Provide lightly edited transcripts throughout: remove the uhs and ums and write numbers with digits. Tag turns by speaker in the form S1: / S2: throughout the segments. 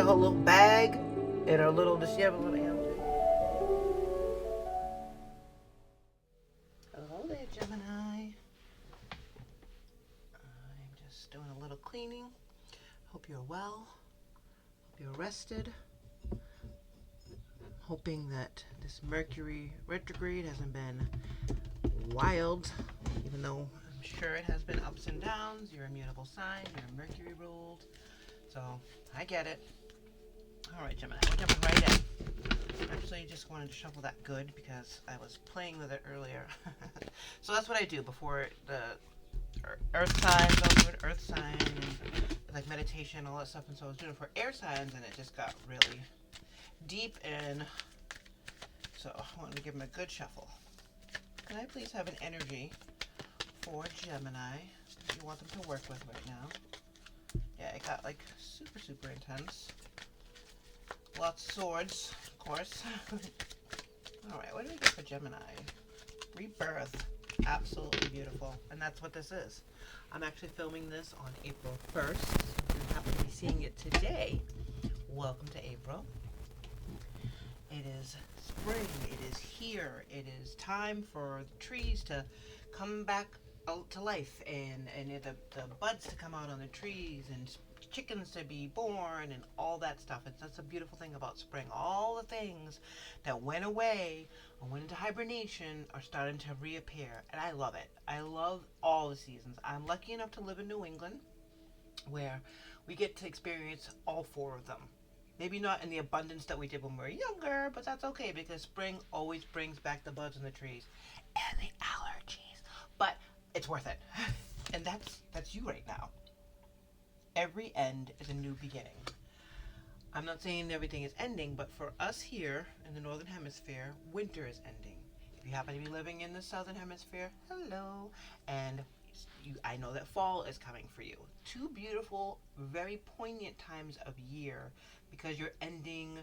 S1: her little bag and her little, does she have a little animal? Hello there, Gemini. I'm just doing a little cleaning. Hope you're well. Hope you're rested. Hoping that this Mercury retrograde hasn't been wild, even though I'm sure it has been ups and downs. You're a mutable sign, you're Mercury ruled, so I get it. Alright, Gemini, we're jumping right in. Actually, just wanted to shuffle that good because I was playing with it earlier. So that's what I do before the earth signs. I was doing earth sign and like meditation, all that stuff, and so I was doing it for air signs, and it just got really deep in. So I wanted to give them a good shuffle. Can I please have an energy for Gemini that you want them to work with right now? Yeah, it got like super, super intense. Lots of swords, of course. Alright, what do we get for Gemini? Rebirth. Absolutely beautiful. And that's what this is. I'm actually filming this on April 1st. If you happen to be seeing it today, welcome to April. It is spring. It is here. It is time for the trees to come back out to life, and the buds to come out on the trees, and chickens to be born, and all that stuff. That's a beautiful thing about spring. All the things that went away or went into hibernation are starting to reappear, and I love it. I love all the seasons. I'm lucky enough to live in New England, where we get to experience all four of them. Maybe not in the abundance that we did when we were younger, but that's okay because spring always brings back the buds in the trees and the allergies. But it's worth it. And that's you right now. Every end is a new beginning. I'm not saying everything is ending, but for us here in the Northern Hemisphere, winter is ending. If you happen to be living in the Southern Hemisphere, hello. And I know that fall is coming for you. Two beautiful, very poignant times of year because you're ending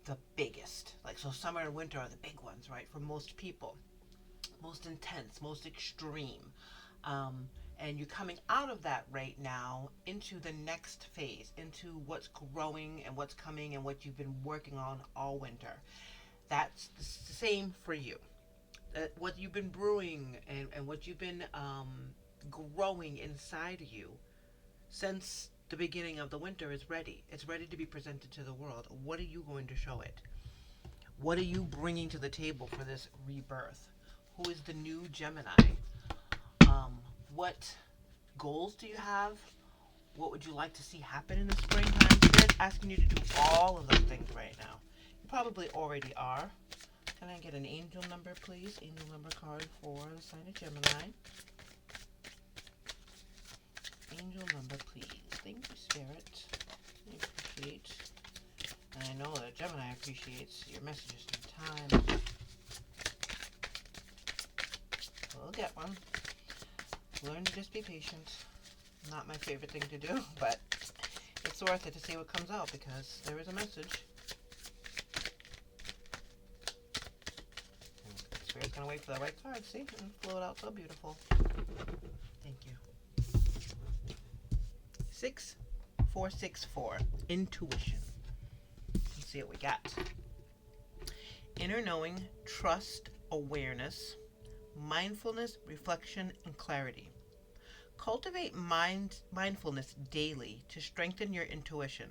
S1: the biggest. Like, so summer and winter are the big ones, right? For most people. Most intense, most extreme. And you're coming out of that right now into the next phase, into what's growing and what's coming and what you've been working on all winter. That's the same for you. What you've been brewing and what you've been growing inside of you since the beginning of the winter is ready. It's ready to be presented to the world. What are you going to show it? What are you bringing to the table for this rebirth? Who is the new Gemini? What goals do you have? What would you like to see happen in the springtime? Spirit's asking you to do all of those things right now. You probably already are. Can I get an angel number, please? Angel number card for the sign of Gemini. Angel number, please. Thank you, Spirit. I appreciate. And I know that Gemini appreciates your messages in time. We'll get one. Learn to just be patient. Not my favorite thing to do, but it's worth it to see what comes out because there is a message. Spirit's gonna wait for the right card, see? And flow it out so beautiful. Thank you. 6464. Intuition. Let's see what we got. Inner knowing, trust, awareness, mindfulness, reflection, and clarity. Cultivate mindfulness daily to strengthen your intuition.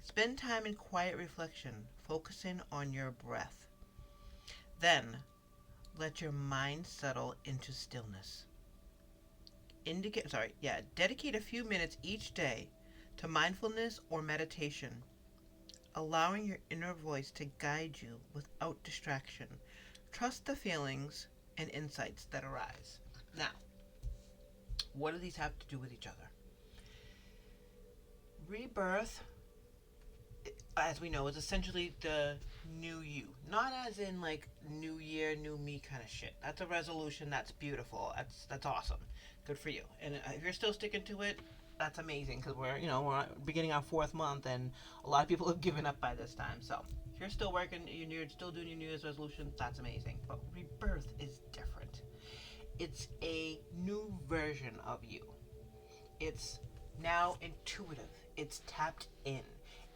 S1: Spend time in quiet reflection, focusing on your breath. Then, let your mind settle into stillness. Dedicate a few minutes each day to mindfulness or meditation, allowing your inner voice to guide you without distraction. Trust the feelings and insights that arise. Now, what do these have to do with each other? Rebirth, as we know, is essentially the new you. Not as in like new year, new me kind of shit. That's a resolution. That's beautiful. That's awesome. Good for you. And if you're still sticking to it, that's amazing because we're beginning our 4th month and a lot of people have given up by this time. So if you're still working, you're still doing your New Year's resolution, that's amazing. But rebirth is different. It's a new version of you. It's now intuitive. It's tapped in.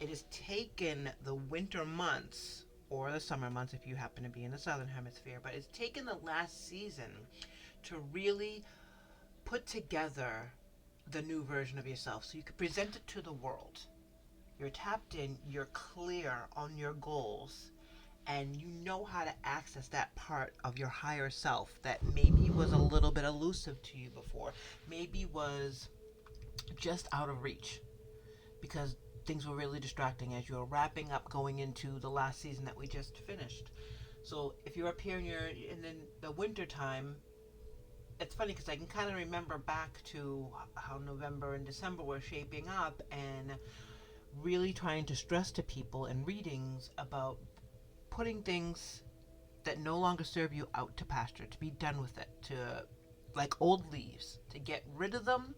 S1: it has taken the winter months, or the summer months if you happen to be in the southern hemisphere, but it's taken the last season to really put together the new version of yourself so you can present it to the world. You're tapped in, you're clear on your goals, and you know how to access that part of your higher self that maybe was a little bit elusive to you before, maybe was just out of reach because things were really distracting as you were wrapping up going into the last season that we just finished. So if you're up here and then the winter time, it's funny because I can kind of remember back to how November and December were shaping up, and really trying to stress to people in readings about putting things that no longer serve you out to pasture, to be done with it, to, like old leaves, to get rid of them.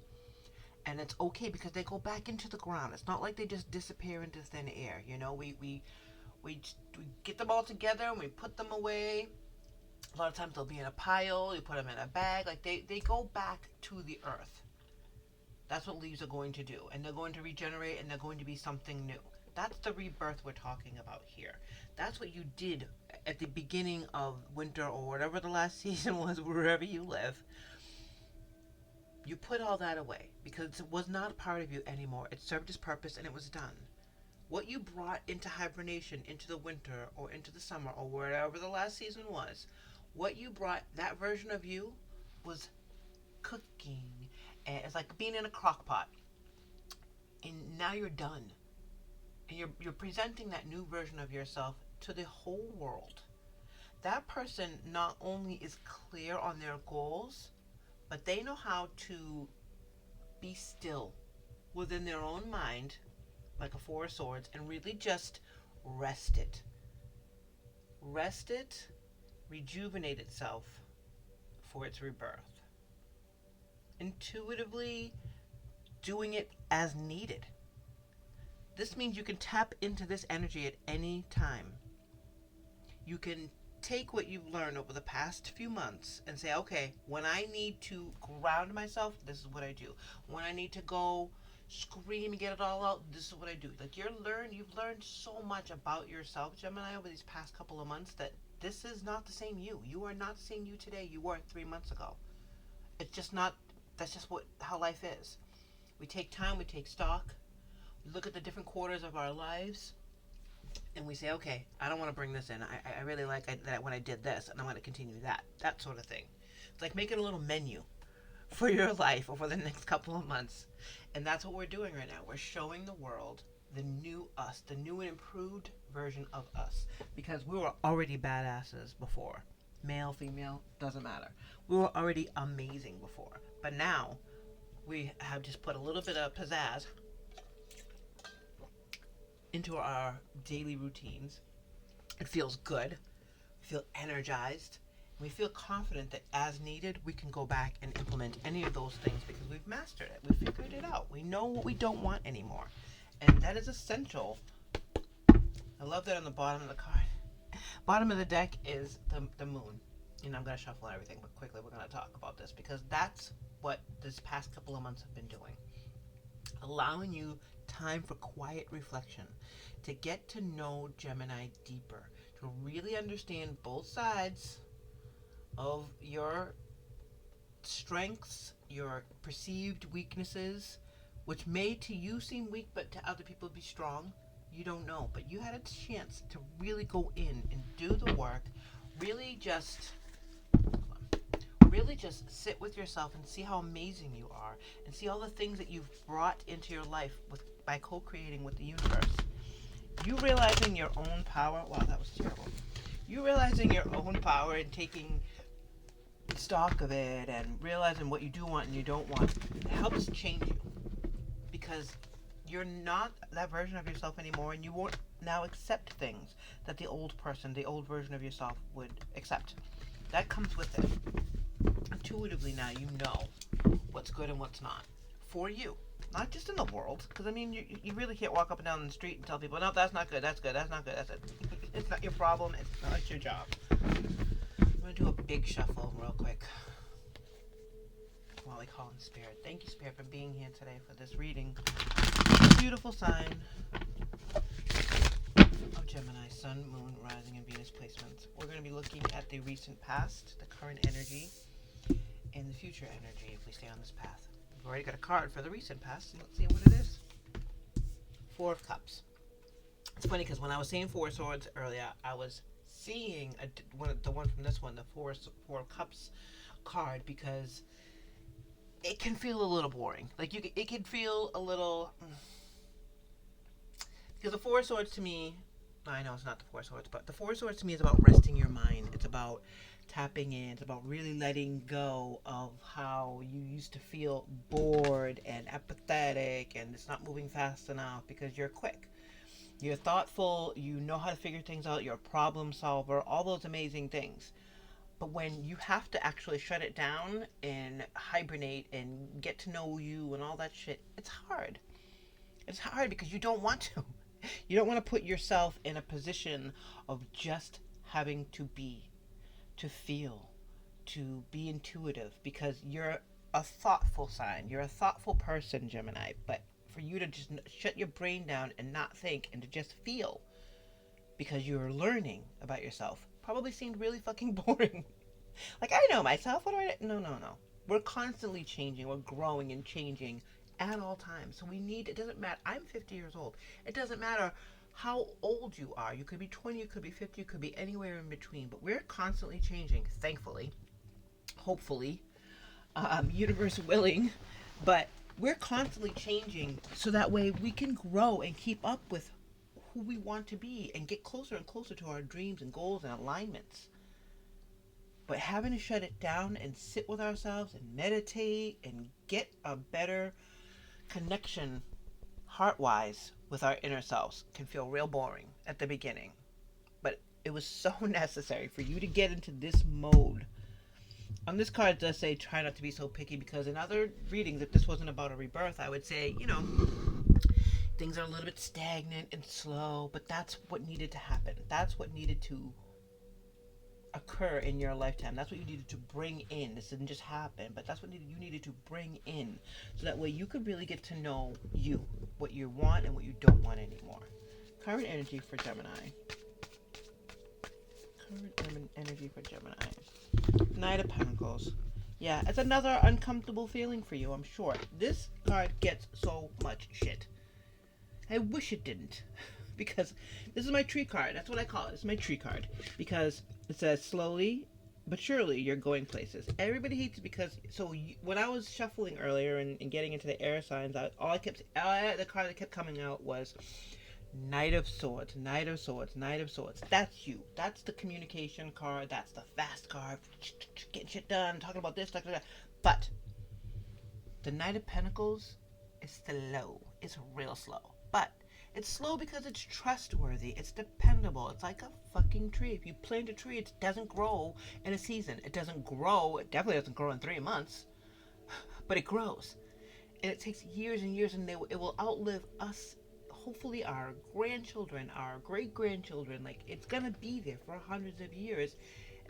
S1: And it's okay because they go back into the ground. It's not like they just disappear into thin air. You know, we get them all together and we put them away. A lot of times they'll be in a pile. You put them in a bag. Like they go back to the earth. That's what leaves are going to do. And they're going to regenerate and they're going to be something new. That's the rebirth we're talking about here. That's what you did at the beginning of winter or whatever the last season was, wherever you live. You put all that away because it was not a part of you anymore. It served its purpose and it was done. What you brought into hibernation, into the winter or into the summer or wherever the last season was, what you brought, that version of you, was cooking. And it's like being in a crock pot. And now you're done. And you're presenting that new version of yourself to the whole world. That person not only is clear on their goals, but they know how to be still within their own mind, like a Four of Swords, and really just rest it. Rest it, rejuvenate itself for its rebirth. Intuitively doing it as needed. This means you can tap into this energy at any time. You can take what you've learned over the past few months and say, okay, when I need to ground myself, this is what I do. When I need to go scream and get it all out, this is what I do. Like you've learned so much about yourself, Gemini, over these past couple of months that this is not the same you. You are not the same you today you were 3 months ago. It's just not, that's just how life is. We take time, we take stock, we look at the different quarters of our lives, and we say, okay, I don't want to bring this in. I really like that when I did this, and I want to continue that sort of thing. It's like making a little menu for your life over the next couple of months. And that's what we're doing right now. We're showing the world the new us, the new and improved version of us. Because we were already badasses before. Male, female, doesn't matter. We were already amazing before. But now, we have just put a little bit of pizzazz into our daily routines. It feels good. We feel energized. We feel confident that as needed, we can go back and implement any of those things because we've mastered it. We figured it out. We know what we don't want anymore. And that is essential. I love that on the bottom of the card. Bottom of the deck is the moon. And I'm going to shuffle everything, but quickly we're going to talk about this because that's what this past couple of months have been doing. Allowing you time for quiet reflection, to get to know Gemini deeper, to really understand both sides of your strengths, your perceived weaknesses, which may to you seem weak, but to other people be strong. You don't know, but you had a chance to really go in and do the work, really just sit with yourself and see how amazing you are and see all the things that you've brought into your life by co-creating with the universe. You realizing your own power, wow, that was terrible. You realizing your own power and taking stock of it and realizing what you do want and you don't want helps change you because you're not that version of yourself anymore and you won't now accept things that the old person, the old version of yourself would accept. That comes with it. Intuitively now you know what's good and what's not for you, not just in the world, because I mean you really can't walk up and down the street and tell people, no, that's not good, that's good, that's not good, that's it. It's not your problem, it's not your job. I'm going to do a big shuffle real quick while we call in Spirit. Thank you, Spirit, for being here today for this reading. Beautiful sign. Sun, Moon, Rising, and Venus placements. We're going to be looking at the recent past, the current energy, and the future energy if we stay on this path. We've already got a card for the recent past, and let's see what it is. Four of Cups. It's funny because when I was saying Four of Swords earlier, I was seeing the one from this one, the Four of Cups card, because it can feel a little boring. Like it can feel a little, because the Four of Swords to me, I know it's not the Four of Swords, but the Four of Swords to me is about resting your mind. It's about tapping in. It's about really letting go of how you used to feel bored and apathetic, and it's not moving fast enough because you're quick. You're thoughtful, you know how to figure things out, you're a problem solver, all those amazing things. But when you have to actually shut it down and hibernate and get to know you and all that shit, it's hard. It's hard because you don't want to. You don't want to put yourself in a position of just having to be, to feel, to be intuitive, because you're a thoughtful sign. You're a thoughtful person, Gemini, but for you to just shut your brain down and not think and to just feel because you're learning about yourself probably seemed really fucking boring. Like, I know myself. What do I... No. We're constantly changing. We're growing and changing at all times. So we need... It doesn't matter. I'm 50 years old. It doesn't matter how old you are. You could be 20, you could be 50, you could be anywhere in between. But we're constantly changing, thankfully. Hopefully. Universe willing. But we're constantly changing so that way we can grow and keep up with who we want to be and get closer and closer to our dreams and goals and alignments. But having to shut it down and sit with ourselves and meditate and get a better connection heart-wise with our inner selves can feel real boring at the beginning. But it was so necessary for you to get into this mode. On this card, it does say try not to be so picky, because in other readings, if this wasn't about a rebirth, I would say, things are a little bit stagnant and slow, but that's what needed to happen. That's what needed to occur in your lifetime. That's what you needed to bring in. This didn't just happen, but that's what you needed to bring in, so that way you could really get to know you, what you want and what you don't want anymore. Current energy for Gemini. Current energy for Gemini. Knight of Pentacles. Yeah, it's another uncomfortable feeling for you, I'm sure. This card gets so much shit. I wish it didn't. Because this is my tree card. That's what I call it. It's my tree card. Because it says slowly but surely you're going places. Everybody hates it because... when I was shuffling earlier and getting into the air signs, the card that kept coming out was Knight of Swords, Knight of Swords, Knight of Swords. That's you. That's the communication card. That's the fast card. Getting shit done. Talking about this, talking about that. But the Knight of Pentacles is slow. It's real slow. But it's slow because it's trustworthy. It's dependable. It's like a fucking tree. If you plant a tree, it doesn't grow in a season. It doesn't grow. It definitely doesn't grow in 3 months. But it grows. And it takes years and years, and it will outlive us. Hopefully our grandchildren, our great-grandchildren. Like, it's going to be there for hundreds of years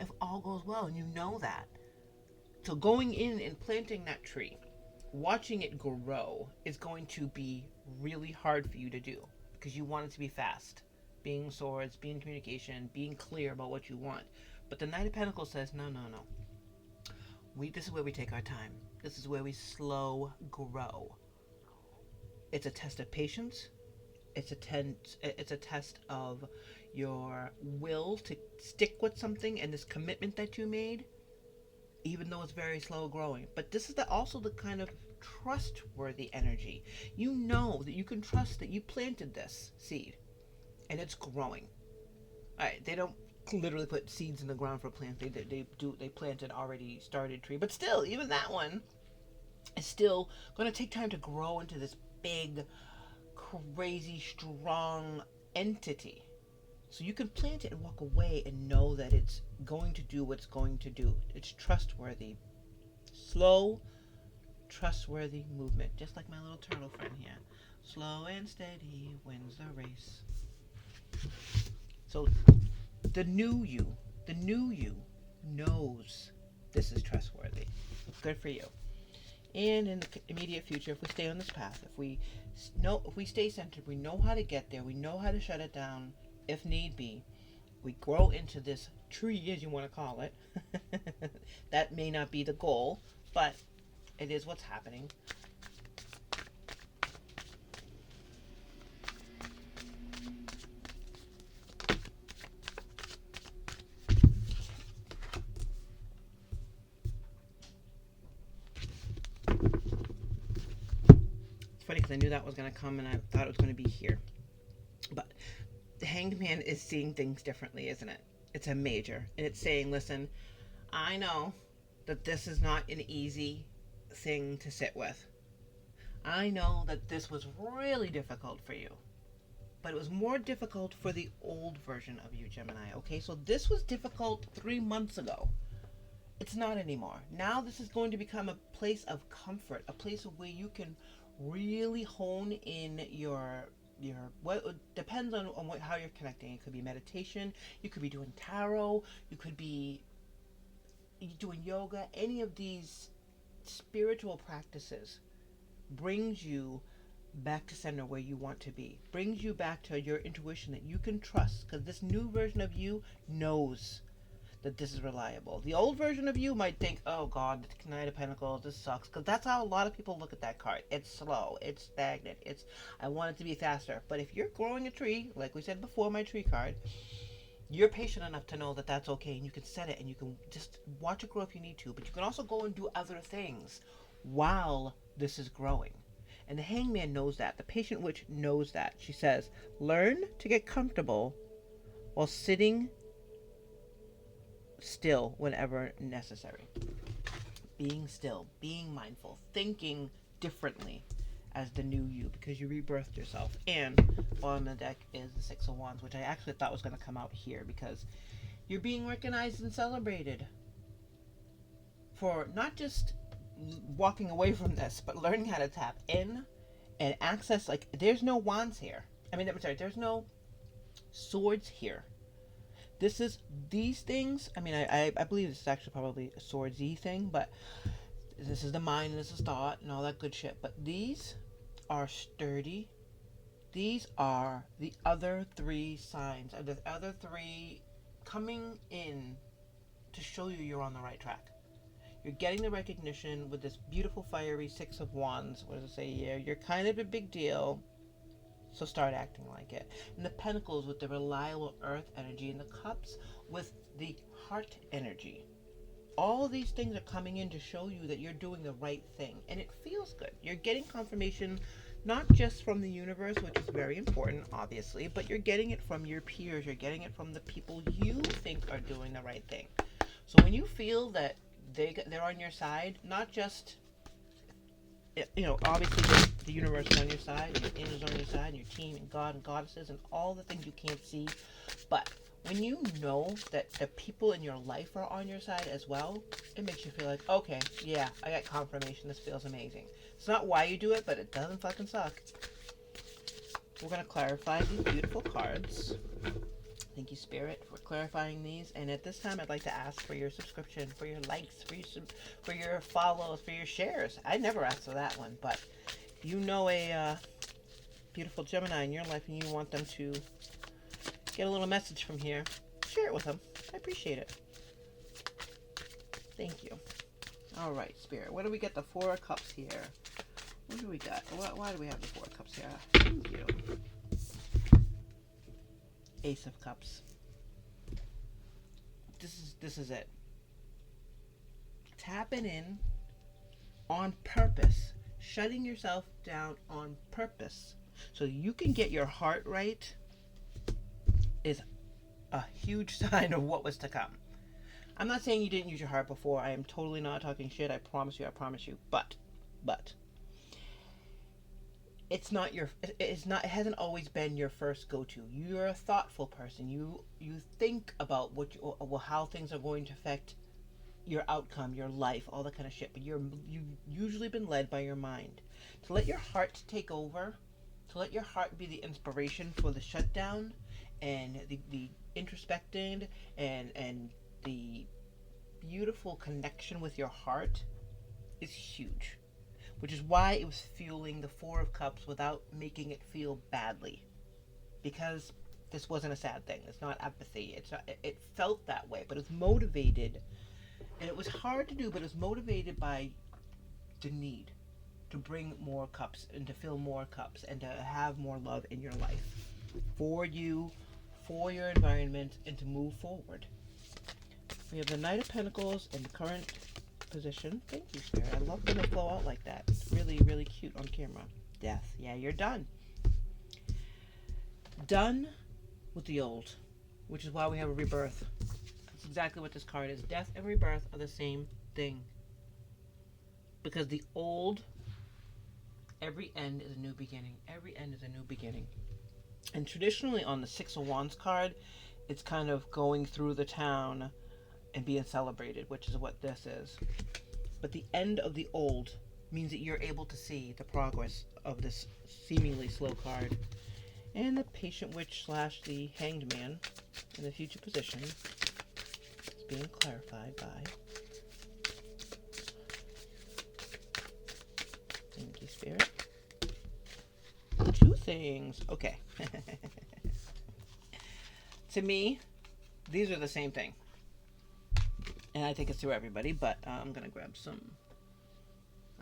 S1: if all goes well, and you know that. So going in and planting that tree, watching it grow, is going to be really hard for you to do because you want it to be fast. Being swords, being communication, being clear about what you want. But the Knight of Pentacles says, no. This is where we take our time. This is where we slow grow. It's a test of patience. It's a test of your will to stick with something and this commitment that you made, even though it's very slow growing. But this is also the kind of trustworthy energy. You know that you can trust that you planted this seed and it's growing. Alright, they don't literally put seeds in the ground for plants. They plant an already started tree. But still, even that one is still going to take time to grow into this big, crazy, strong entity. So you can plant it and walk away and know that it's going to do what it's going to do. It's trustworthy. Slow, trustworthy movement. Just like my little turtle friend here. Slow and steady wins the race. So the new you knows this is trustworthy. Good for you. And in the immediate future, if we stay on this path, if we stay centered, we know how to get there, we know how to shut it down, if need be, we grow into this tree, as you want to call it. That may not be the goal, but it is what's happening. It's funny because I knew that was going to come and I thought it was going to be here. But the Hanged Man is seeing things differently, isn't it? It's a major. And it's saying, listen, I know that this is not an easy thing to sit with. I know that this was really difficult for you. But it was more difficult for the old version of you, Gemini. Okay, so this was difficult 3 months ago. It's not anymore. Now this is going to become a place of comfort, a place where you can really hone in your what depends on how you're connecting. It could be meditation, you could be doing tarot, you could be doing yoga. Any of these spiritual practices brings you back to center where you want to be, brings you back to your intuition that you can trust, because this new version of you knows that this is reliable. The old version of you might think, oh God, the Knight of Pentacles, this sucks, because that's how a lot of people look at that card. It's slow, it's stagnant, I want it to be faster. But if you're growing a tree, like we said before, my tree card, you're patient enough to know that that's okay, and you can set it, and you can just watch it grow if you need to, but you can also go and do other things while this is growing. And the Hangman knows that. The Patient Witch knows that. She says, learn to get comfortable while sitting still whenever necessary. Being still, being mindful, thinking differently as the new you, because you rebirthed yourself. And bottom of the deck is the Six of Wands, which I actually thought was going to come out here, because you're being recognized and celebrated for not just walking away from this, but learning how to tap in and access. Like, there's no wands here. There's no swords here. This is these things. I believe this is actually probably a swordsy thing, but this is the mind and this is thought and all that good shit. But these are sturdy. These are the other three signs, or the other three coming in to show you you're on the right track. You're getting the recognition with this beautiful fiery Six of Wands. What does it say here? You're kind of a big deal, so start acting like it. And the Pentacles with the reliable earth energy, and the Cups with the heart energy. All these things are coming in to show you that you're doing the right thing, and it feels good. You're getting confirmation not just from the universe, which is very important, obviously, but you're getting it from your peers. You're getting it from the people you think are doing the right thing. So when you feel that they're on your side, not just, obviously the universe is on your side, and your angels on your side, and your team, and God and goddesses, and all the things you can't see. But when you know that the people in your life are on your side as well, it makes you feel like, okay, yeah, I got confirmation. This feels amazing. It's not why you do it, but it doesn't fucking suck. We're going to clarify these beautiful cards. Thank you, Spirit, for clarifying these. And at this time, I'd like to ask for your subscription, for your likes, for your follows, for your shares. I never asked for that one, but if you know a beautiful Gemini in your life and you want them to get a little message from here, share it with them. I appreciate it. Thank you. All right, Spirit. What do we get? The Four of Cups here. What do we got? Why do we have the Four of Cups here? Thank you. Ace of Cups. This is it. Tapping in on purpose. Shutting yourself down on purpose so you can get your heart right is a huge sign of what was to come. I'm not saying you didn't use your heart before. I am totally not talking shit. I promise you. But it hasn't always been your first go-to. You're a thoughtful person. You think about how things are going to affect your outcome, your life, all that kind of shit. But you've usually been led by your mind. To let your heart take over, to let your heart be the inspiration for the shutdown and the introspecting and the beautiful connection with your heart is huge. Which is why it was fueling the Four of Cups without making it feel badly. Because this wasn't a sad thing. It's not apathy. It's not, it felt that way, but it's motivated, and it was hard to do, but it was motivated by the need to bring more cups and to fill more cups and to have more love in your life for you, for your environment, and to move forward. We have the Knight of Pentacles in the current position. Thank you, Spirit. I love when they flow out like that. It's really, really cute on camera. Death. Yeah, you're done. Done with the old, which is why we have a rebirth. That's exactly what this card is. Death and rebirth are the same thing. Because the old, every end is a new beginning. Every end is a new beginning. And traditionally on the Six of Wands card, it's kind of going through the town and being celebrated, which is what this is. But the end of the old means that you're able to see the progress of this seemingly slow card. And the Patient Witch / the Hanged Man in the future position is being clarified by... Thank you, Spirit. Two things. Okay. To me, these are the same thing. And I think it's to everybody, but I'm going to grab some...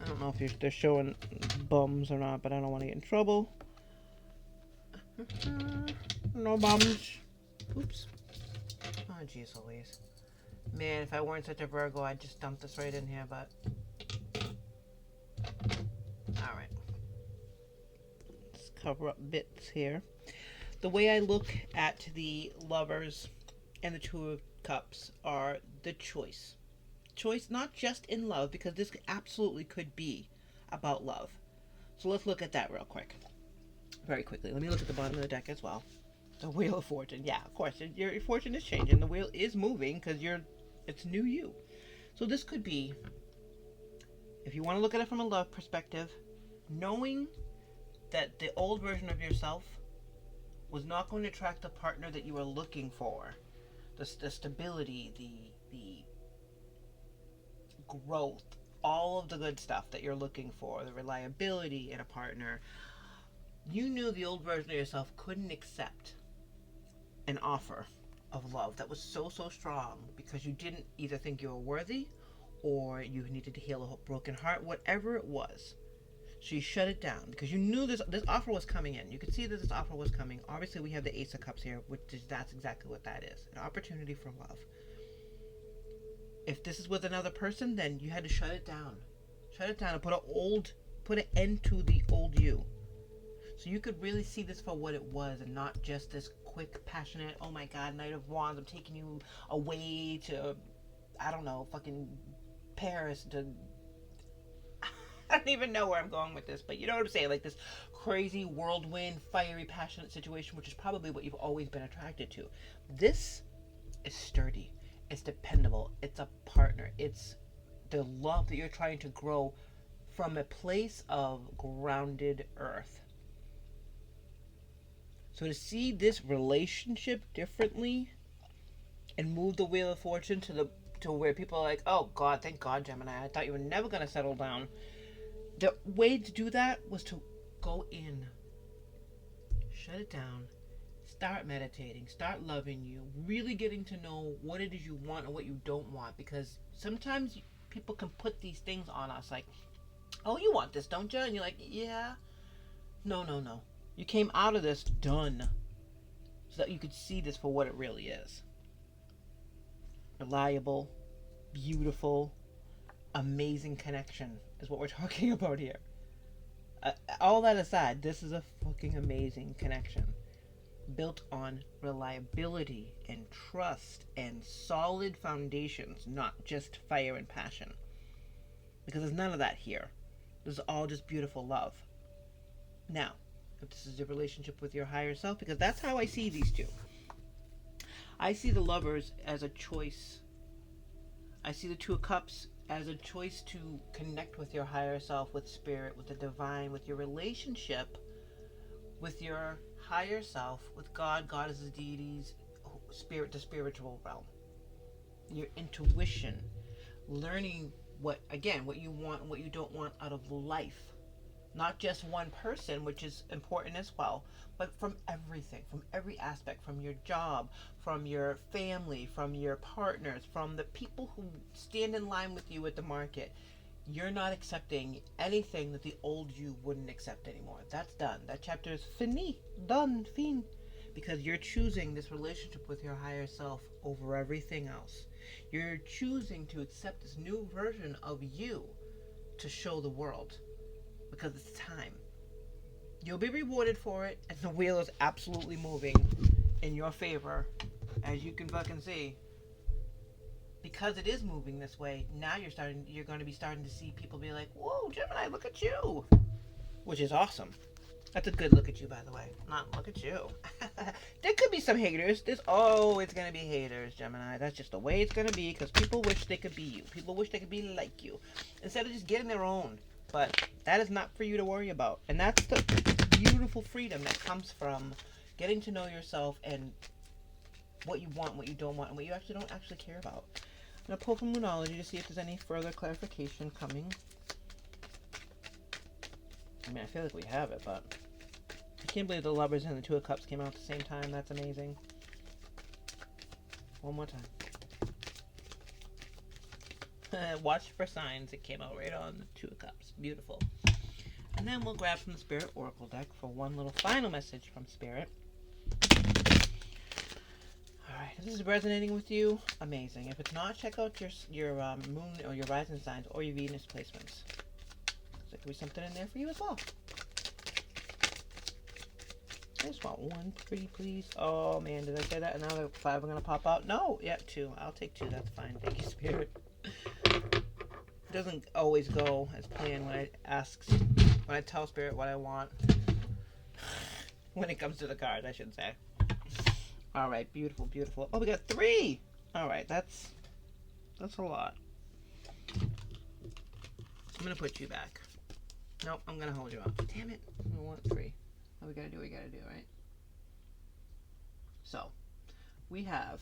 S1: I don't know if they're showing bums or not, but I don't want to get in trouble. No bums. Oops. Oh, jeez Louise. Man, if I weren't such a Virgo, I'd just dump this right in here, but... Alright. Let's cover up bits here. The way I look at the Lovers and the Two of Cups are the choice. Choice not just in love, because this absolutely could be about love. So let's look at that real quick. Very quickly. Let me look at the bottom of the deck as well. The Wheel of Fortune. Yeah, of course. Your fortune is changing. The wheel is moving because it's new you. So this could be, if you want to look at it from a love perspective, knowing that the old version of yourself was not going to attract the partner that you were looking for. The stability, the growth, all of the good stuff that you're looking for, the reliability in a partner. You knew the old version of yourself couldn't accept an offer of love that was so strong because you didn't either think you were worthy or you needed to heal a broken heart, whatever it was. So you shut it down because you knew this offer was coming in. You could see that this offer was coming. Obviously, we have the Ace of Cups here, that's exactly what that is. An opportunity for love. If this is with another person, then you had to shut it down. Shut it down and put an end to the old you. So you could really see this for what it was and not just this quick, passionate, oh my God, Knight of Wands, I'm taking you away to, I don't know, fucking Paris to... I don't even know where I'm going with this, but you know what I'm saying? Like this crazy whirlwind, fiery, passionate situation, which is probably what you've always been attracted to. This is sturdy. It's dependable. It's a partner. It's the love that you're trying to grow from a place of grounded earth. So to see this relationship differently and move the Wheel of Fortune to where people are like, oh God, thank God, Gemini, I thought you were never going to settle down. The way to do that was to go in, shut it down, start meditating, start loving you, really getting to know what it is you want and what you don't want. Because sometimes people can put these things on us like, oh, you want this, don't you? And you're like, yeah. No. You came out of this done so that you could see this for what it really is. Reliable, beautiful, amazing connection is what we're talking about here. All that aside, this is a fucking amazing connection. Built on reliability and trust and solid foundations, not just fire and passion. Because there's none of that here. This is all just beautiful love. Now, if this is a relationship with your higher self, because that's how I see these two. I see the Lovers as a choice. I see the Two of Cups as a choice to connect with your higher self, with spirit, with the divine, with your relationship, with your higher self, with God, goddesses, deities, spirit, the spiritual realm. Your intuition, learning what you want and what you don't want out of life. Not just one person, which is important as well, but from everything, from every aspect, from your job, from your family, from your partners, from the people who stand in line with you at the market. You're not accepting anything that the old you wouldn't accept anymore. That's done. That chapter is fini, done, fin. Because you're choosing this relationship with your higher self over everything else. You're choosing to accept this new version of you to show the world because it's time. You'll be rewarded for it, and the wheel is absolutely moving in your favor, as you can fucking see. Because it is moving this way, now you're going to be starting to see people be like, "Whoa, Gemini, look at you," which is awesome. That's a good look at you, by the way. Not look at you. There could be some haters. There's always going to be haters, Gemini. That's just the way it's going to be because people wish they could be you. People wish they could be like you instead of just getting their own. But that is not for you to worry about. And that's the beautiful freedom that comes from getting to know yourself and what you want, what you don't want, and what you actually don't actually care about. I'm going to pull from Moonology to see if there's any further clarification coming. I mean, I feel like we have it, but I can't believe the Lovers and the Two of Cups came out at the same time. That's amazing. One more time. Watch for signs. It came out right on the Two of Cups. Beautiful. And then we'll grab from the Spirit Oracle deck for one little final message from Spirit. Alright, if this is resonating with you, amazing. If it's not, check out your moon or your rising signs or your Venus placements. There could be something in there for you as well. I just want 1, 3, please. Oh man, did I say that? And now the 5 are gonna pop out? No, yeah, 2. I'll take 2. That's fine. Thank you, Spirit. It doesn't always go as planned when I tell Spirit what I want. When it comes to the cards, I should say. All right, beautiful, beautiful. Oh, we got 3. All right, that's a lot. I'm gonna put you back. Nope, I'm gonna hold you up. Damn it! I want 3. What we gotta do, right? So, we have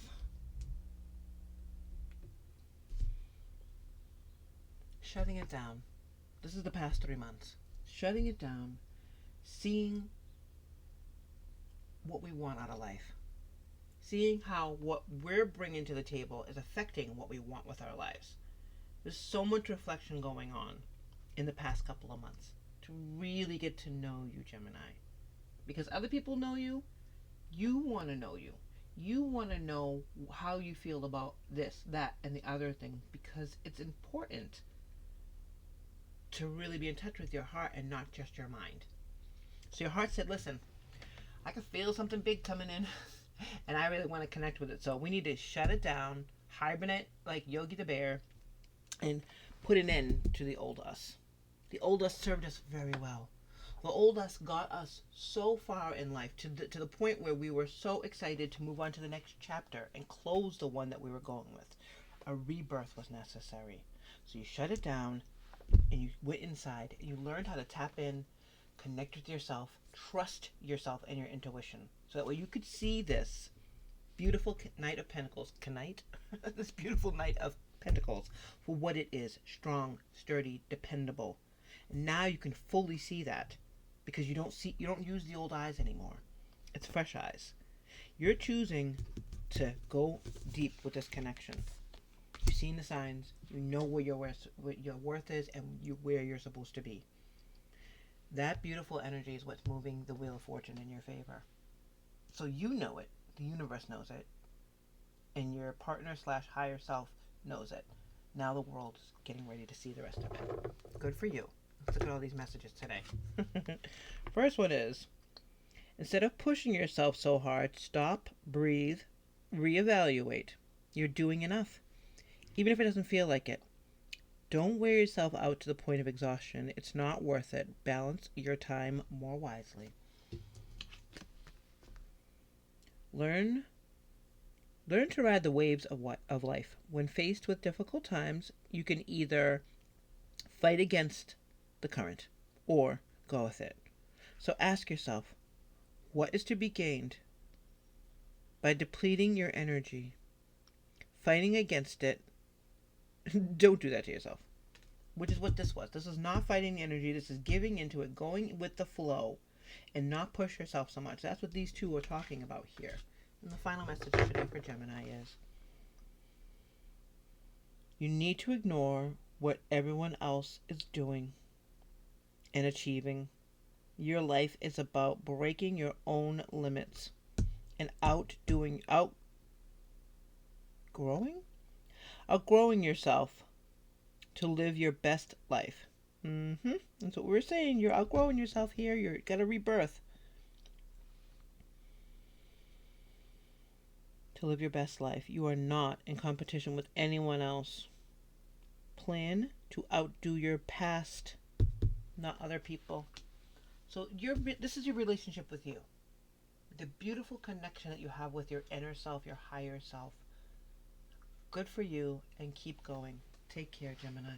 S1: shutting it down. This is the past 3 months. Shutting it down, seeing what we want out of life. Seeing how what we're bringing to the table is affecting what we want with our lives. There's so much reflection going on in the past couple of months to really get to know you, Gemini. Because other people know you, you want to know you. You want to know how you feel about this, that, and the other thing because it's important to really be in touch with your heart and not just your mind. So your heart said, listen, I can feel something big coming in and I really want to connect with it. So we need to shut it down, hibernate like Yogi the Bear, and put an end to the old us. The old us served us very well. The old us got us so far in life to the point where we were so excited to move on to the next chapter and close the one that we were going with. A rebirth was necessary. So you shut it down and you went inside and you learned how to tap in, connect with yourself, trust yourself and your intuition. So that way you could see this beautiful Knight of Pentacles, this beautiful Knight of Pentacles for what it is: strong, sturdy, dependable. And now you can fully see that because you don't use the old eyes anymore. It's fresh eyes. You're choosing to go deep with this connection. You've seen the signs. You know what your worth is and where you're supposed to be. That beautiful energy is what's moving the Wheel of Fortune in your favor. So you know it. The universe knows it. And your partner / higher self knows it. Now the world is getting ready to see the rest of it. Good for you. Let's look at all these messages today. First one is, instead of pushing yourself so hard, stop, breathe, reevaluate. You're doing enough. Even if it doesn't feel like it. Don't wear yourself out to the point of exhaustion. It's not worth it. Balance your time more wisely. Learn to ride the waves of life. When faced with difficult times, you can either fight against the current or go with it. So ask yourself, what is to be gained by depleting your energy, fighting against it? Don't do that to yourself. which is what this was. This is not fighting the energy. This is giving into it, going with the flow, and not push yourself so much. That's what these two are talking about here. And the final message today for Gemini is you need to ignore what everyone else is doing and achieving. Your life is about breaking your own limits and outgrowing yourself to live your best life. That's what we're saying. You're outgrowing yourself here. You're got a rebirth to live your best life. You are not in competition with anyone else. Plan to outdo your past, not other people. So this is your relationship with you. The beautiful connection that you have with your inner self, your higher self. Good for you, and keep going. Take care, Gemini.